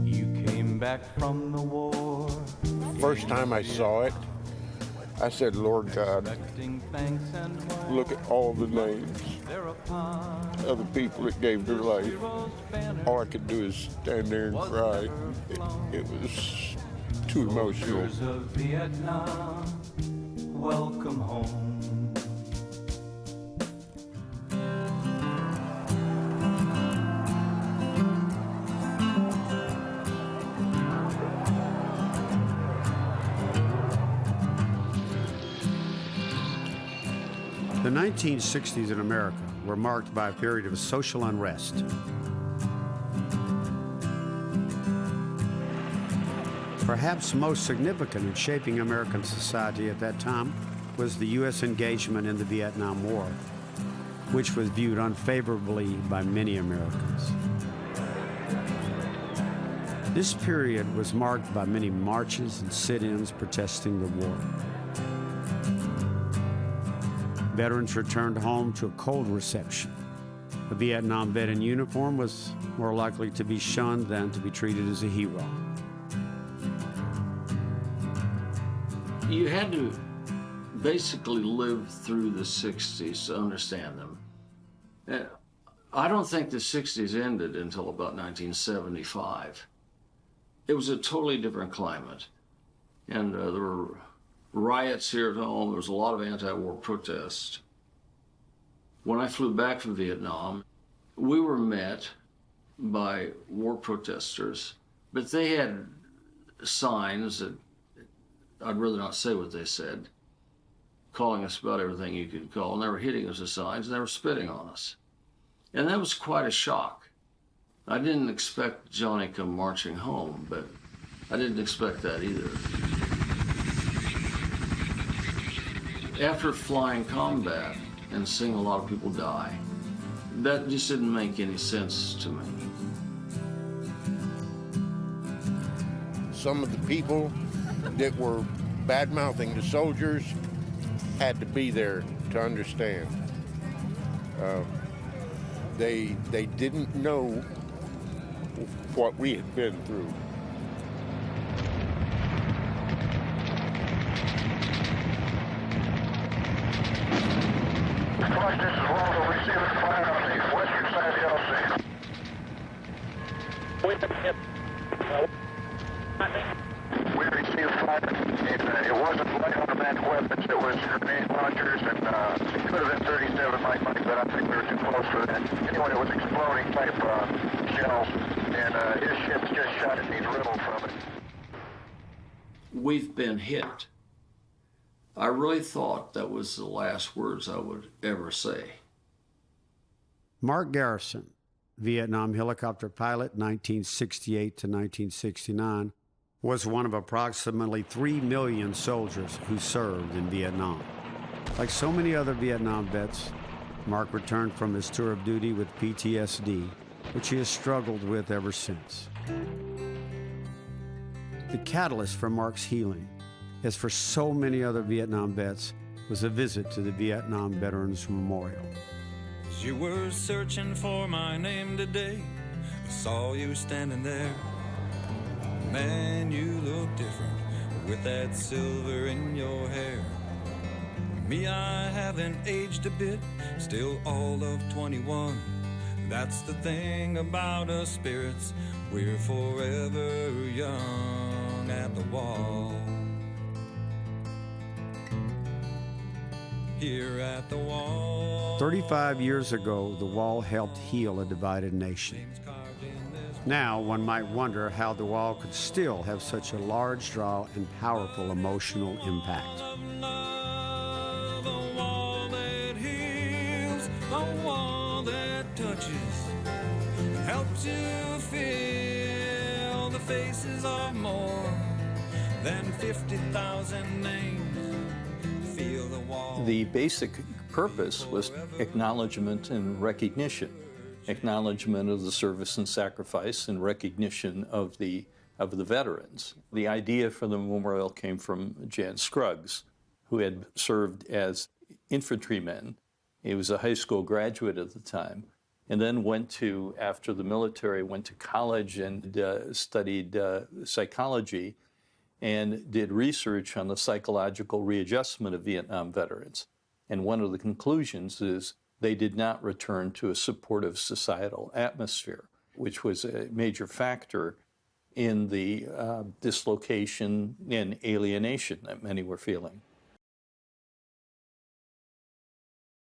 You came back from the war. First time I saw it, I said, Lord God, look at all the names of the people that gave their life. All I could do is stand there and cry. It was too emotional. Welcome home. The 1960s in America were marked by a period of social unrest. Perhaps most significant in shaping American society at that time was the U.S. engagement in the Vietnam War, which was viewed unfavorably by many Americans. This period was marked by many marches and sit-ins protesting the war. Veterans returned home to a cold reception. A Vietnam vet in uniform was more likely to be shunned than to be treated as a hero. You had to basically live through the 60s to understand them. I don't think the 60s ended until about 1975. It was a totally different climate. And there were riots here at home. There was a lot of anti-war protest. When I flew back from Vietnam, we were met by war protesters, but they had signs that I'd rather not say what they said, calling us about everything you could call, and they were hitting us with signs, and they were spitting on us. And that was quite a shock. I didn't expect Johnny come marching home, but I didn't expect that either. After flying combat and seeing a lot of people die, that just didn't make any sense to me. Some of the people that were bad-mouthing the soldiers had to be there to understand. They didn't know what we had been through. This is Waldo receiving fire on the western side of the LC. We received fire, and it wasn't light automatic weapons. It was grenade launchers, and it could have been 37 Mike, but I think we were too close for that. Anyway, it was exploding type shells, and his ship's just shot and he's riddled from it. We've been hit. I really thought that was the last words I would ever say. Mark Garrison, Vietnam helicopter pilot, 1968 to 1969, was one of approximately 3 million soldiers who served in Vietnam. Like so many other Vietnam vets, Mark returned from his tour of duty with PTSD, which he has struggled with ever since. The catalyst for Mark's healing, as for so many other Vietnam vets, was a visit to the Vietnam Veterans Memorial. As you were searching for my name today, I saw you standing there. Man, you look different with that silver in your hair. Me, I haven't aged a bit, still all of 21. That's the thing about us spirits, we're forever young at the wall. Here at the wall. 35 years ago, the wall helped heal a divided nation. Now, one might wonder how the wall could still have such a large draw and powerful emotional impact. A wall that heals, a wall that touches, and helps you feel the faces of more than 50,000 names. Feel the wall. The basic purpose was acknowledgement and recognition. Acknowledgement of the service and sacrifice and recognition of the of the veterans. The idea for the memorial came from Jan Scruggs, who had served as infantryman. He was a high school graduate at the time, and then after the military, went to college and studied psychology and did research on the psychological readjustment of Vietnam veterans. And one of the conclusions is they did not return to a supportive societal atmosphere, which was a major factor in the dislocation and alienation that many were feeling.